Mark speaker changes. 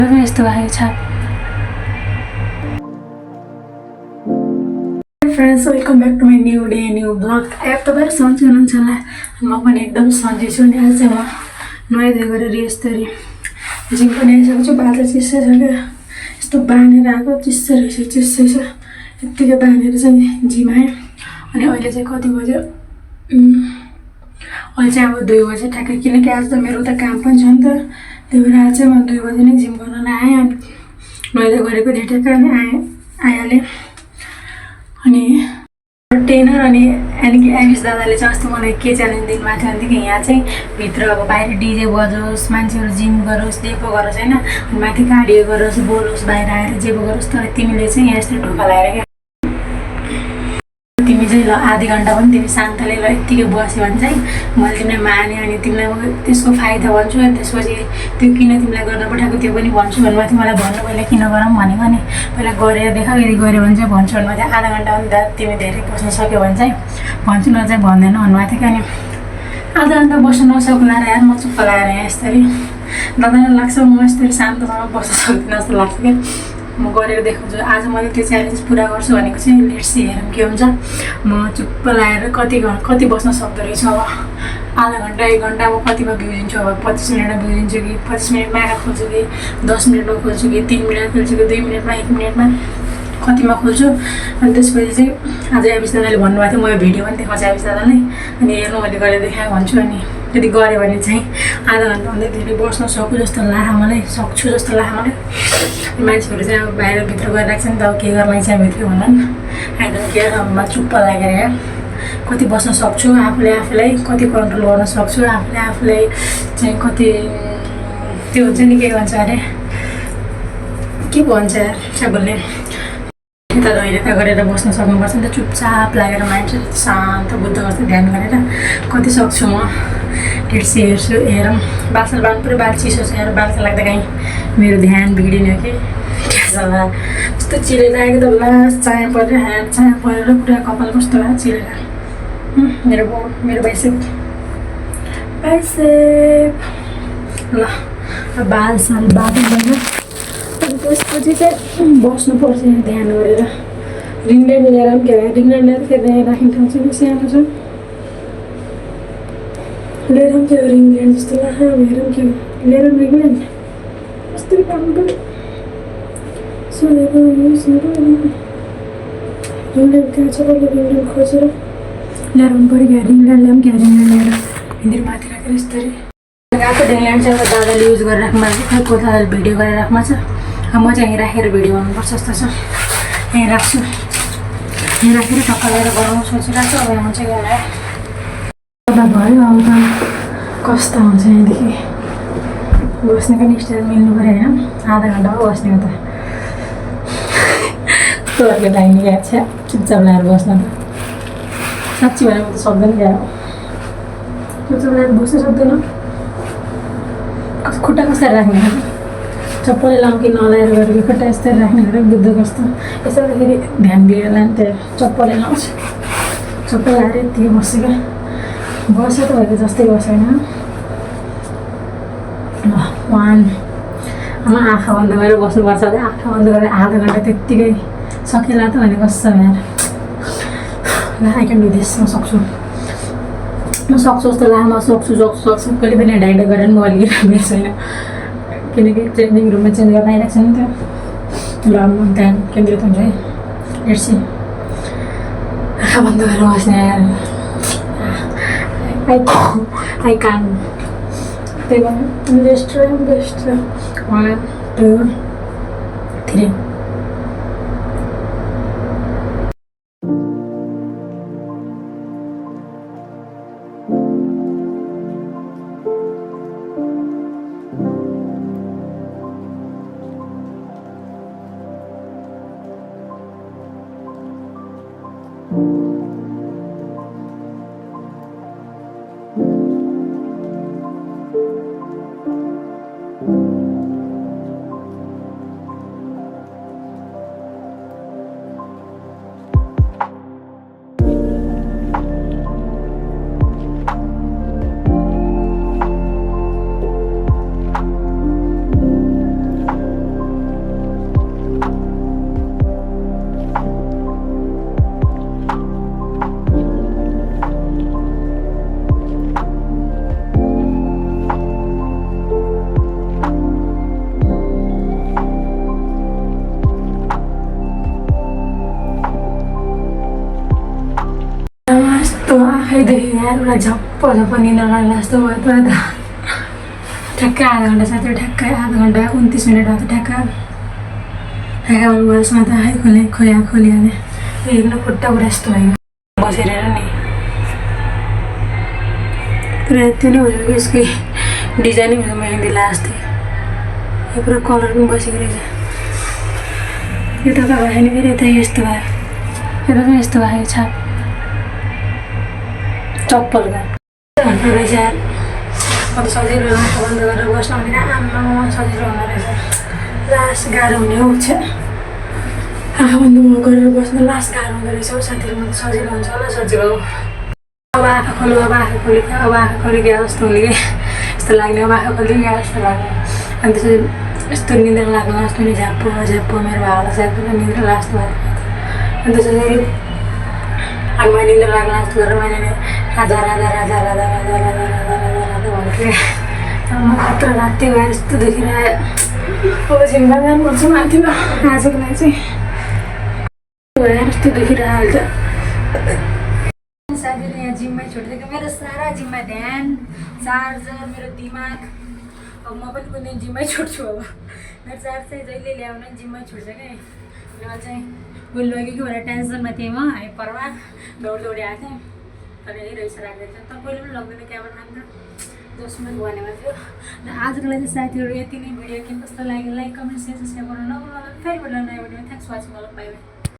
Speaker 1: यस्तो भएको छ। Friends, welcome back to my new day new blog. तपाईँहरू सन्चै हुनुहुन्छ होला, म पनि एकदम सन्चै छु। अनि आज चाहिँ म नुहाइधुवाइ गरेर यस्तरी जिम पनि आइसकेको छु। बाटो चिसो छ क्या, यस्तो बाँधेर आएको, चिसो रहेछ, चिसो छ। यत्तिकै बाँधेर चाहिँ जिम आएँ। अनि अहिले चाहिँ कति बज्यो, अहिले चाहिँ अब 2 बजे ठ्याक्कै, किनकि आज त मेरो उता काम पनि छ नि त। त्यही भएर आज चाहिँ म 2 बजे नै जिम गर्न आएँ। अनि नुहाइधुवाइ गरेको थिएँ ठ्याक्कै, अनि आइहालेँ। अनि ट्रेनर अनि एबिस दादाले चाहिँ अस्ति मलाई के च्यालेन्ज दिनुभएको थियो भनेदेखि यहाँ चाहिँ भित्र अब बाहिर डिजे बजोस्, मान्छेहरू जिम गरोस्, जे पो गरोस् होइन, माथि कार्डियो गरोस्, बोलोस्, बाहिर आएर जे पो गरोस्, तर तिमीले चाहिँ यहाँ यस्तो ढोका लगाएर क्या, तिमी चाहिँ ल आधी घन्टा पनि तिमी शान्तले ल यत्तिकै बस्यो भने चाहिँ मैले तिमीलाई माने, अनि तिमीलाई म त्यसको फाइदा भन्छु। अनि त्यसपछि त्यो किन तिमीलाई गर्न पठाएको त्यो पनि भन्छु भन्नुभएको थियो। मलाई भन्नु पहिला किन गरौँ भनेको, नि पहिला गरेर देखा, यदि गऱ्यो भने चाहिँ भन्छु भन्नुभएको थियो। आधा घन्टा पनि तिमी धेरै बस्न सक्यो भने चाहिँ भन्छु, न चाहिँ भन्दैन भन्नुभएको थियो। अनि आधा घन्टा बस्न नसक्ला र यार, म चुप्प लगाएर यहाँ यसरी दादालाई लाग्छ म यसरी शान्तसँग बस्न सक्दिनँ जस्तो लाग्छ क्या। म गरेर देखाउँछु। आज मैले त्यो च्यालेन्ज पुरा गर्छु भनेको चाहिँ लेट्स सी, हेरौँ के हुन्छ। म चुप्प लगाएर कति बस्न सक्दो रहेछु। अब आधा घन्टा 1 घन्टा म कतिमा बिउजिन्छु, अब 25 मिनटमा बिउजिन्छु कि 25 मिनटमा आँखा खोल्छु कि 10 मिनटमा खोल्छु कि 3 मिनटमा खोल्छु कि 2 मिनटमा 1 मिनटमा कतिमा खोल्छु। अनि त्यसपछि चाहिँ आज एबिस दादाले भन्नुभएको थियो, म यो भिडियो पनि देखाउँछु एबिस दादालाई, अनि हेर्नु मैले गरेर देखाएँ भन्छु। अनि यदि गऱ्यो भने चाहिँ आधा घन्टाभन्दा धेरै बस्न सक्छु जस्तो लाग्यो मलाई, सक्छु जस्तो लाग्यो मलाई। मान्छेहरू चाहिँ अब बाहिरभित्र गरिरहेको छ नि त, अब के गर्नलाई चाहिँ भित्र भन्दा आई डोन्ट केयर। अब म चुप्प लागेर यहाँ कति बस्न सक्छु, आफूलाई कति कन्ट्रोल गर्न सक्छु, आफूलाई चाहिँ कति त्यो हुन्छ नि, के भन्छ अरे, के भन्छ यार सबैले, यता दैलेता गरेर बस्न सक्नुपर्छ नि त। चुपचाप लागेर मान्छे शान्त बुद्ध जस्तो ध्यान गरेर कति सक्छु म हेर्छु हेरौँ। बालसाल बाल्नु पऱ्यो, बाल चिसो छ यार, बालका लाग्दा कहीँ मेरो ध्यान बिग्रिने हो कि ट्यासला कस्तो चिलेर आएको त, लास्ट चाया परेर ह्यान्ड चाया परेर पुरा कपाल कस्तो भयो चिलेर। मेरो बाइसेप ल बालसाल बाटो गएर अनि त्यसपछि चाहिँ बस्नुपर्छ ध्यान गरेर। रिङल्यान्ड ल्याएर पनि के भयो, रिङल्यान्ड ल्याएर फेरि राख्ने ठाउँ चाहिँ सानो छ, लिएर पनि के हो रिङल्यान्ड जस्तो लाग्यो। हेरौँ के हो, लिएर पनि रिङल्यान्ड कस्तो काम पऱ्यो सोधेको रिङल्यान्ड कहाँ छ, कहिले रिङल्यान्ड खोजेर ल्याएर पनि पऱ्यो क्या। रिङल्यान्ड ल्याऊँ क्या, रिङल्यान्ड ल्याएर हिँडेर माथि राखेर यस्तरी गएको रिङल्यान्ड चाहिँ अब दादाले युज गरेर राख्नु भएको छ, को दादाले भिडियो गरेर राख्नु छ। म चाहिँ यहीँ राखेर भिडियो बनाउनुपर्छ जस्तो छ, यहीँ राख्छु, यहीँ राखेर टक्का लिएर बनाउनु सोचिरहेको छु। अब हुन्छ कि होला भयो, अब त कस्तो हुन्छ यहाँदेखि बस्नेको नि स्टाइल मिल्नु पऱ्यो होइन। आधा घन्टामा बस्ने हो त, तोर्के लाग्ने क्या छ, चुपचाप लगाएर बस्न त साँच्ची भने म त सक्दैन क्या, चुपचाप लगाएर बस्न सक्दैन। खुट्टा कसरी राख्ने, चप्पल लाउँ कि नलाएर गरेको खुट्टा यस्तरी राख्ने गरेर बुद्ध कस्तो यसो फेरि ध्यान बिग्रेर लाने, त्यो चप्पलै लाउँछु, चप्पल लाएर यत्तिकै बस्छु क्या। बस्यो त भएको जस्तै बसेन। ल 1 आमा आँखा बन्द गरेर बस्नुपर्छ अरे, आँखा बन्द गरेर आधा घन्टा त्यत्तिकै सकिएला त भने कस्तो यार। ल आई क्यान डु दिस, म सक्छु जस्तो लाग्यो, म सक्छु। कहिले पनि डाइडा गरेर म अलिकति राम्रो छैन, किनकि चेन्जिङ रुममा चेन्ज गर्न आइरहेको छ नि त। ल म ध्यान केन्द्रित हुन्छ है, हेर्छु आँखा बन्द गरेर बस्ने यार, आई कान। त्यही भएर बेस्ट 1 2 3 यार एउटा झप्प झप्प निन्द्रा लाग्ला जस्तो भयो त अन्त ठ्याक्कै आधा घन्टा साथै ठ्याक्कै आधा घन्टा 29 मिनट भयो त ठ्याक्कै बसमा त खोलिहालेँ हेर्नु खुट्टा पुरा यस्तो भयो बसेर नि पुरा यति नै भयो कि यसकै डिजाइनै भयो मेहेन्दी लास्टै यो पुरा कलर पनि बसेको रहेछ यता त भयो नि फेरि यता यस्तो भयो यता पनि यस्तो भयो छाप चप्पलको भन्नु रहेछ यार अब सजिलो आँखा बन्द गरेर बस्नु भने आमा सजिलो हुँदो रहेछ लास्ट गाह्रो हुने हो आँखा बन्द गरेर बस्नु लास्ट गाह्रो हुँदो रहेछ हौ साथीहरू म त सजिलो हुन्छ होला सजिलो अब आँखा खोल्यो अब आँखा खोलेको अब आँखा खोलेको जस्तो हुने कि यस्तो लाग्ने अब आँखा खोल्यो क्या जस्तो लाग्ने अनि त्यसपछि यस्तो निन्द्रा लाग्नु जस्तो नि झ्याप्पो झ्याप्पो मेरो भाउलाई चाहिँ एकदमै निन्द्रा लाग्छ अनि त्यसपछि अनि मैले निन्द्रा लाग्नु जस्तो गरेर मैले राजा राजा राजा राजा राजा राजा राजा राजा राजा भन्थेँ म खतरा राति भएर यस्तो देखिरहेँ अब जिम्मा जानुपर्छ माथिमा आजको लागि चाहिँ भएर यस्तो देखिरहेको अहिले साथीहरू यहाँ जिम्मै छोडिदिएको मेरो सारा जिम्मा ध्यान चार्जर मेरो दिमाग अब म पनि कुनै जिम्मै छोड्छु अब मेरो चार्ज चाहिँ जहिले ल्याउन जिम्मै छोड्छ क्या र चाहिँ उसले लग्यो कि भनेर टेन्सनमा थिएँ म हामी पर्वा दौडी आएको थिएँ तर यही रहेछ राख्दैछ तर कहिले पनि लग्दैन क्यामेरा राख्दा 10 मिनट भनेको थियो र आजको लागि साथीहरू यति नै भिडियो के कस्तो लाग्यो लाइक कमेन्ट सेयर सब्सक्राइब गर्नु नभुल्नु फेरि नयाँ भिडियोमा thanks watching all bye by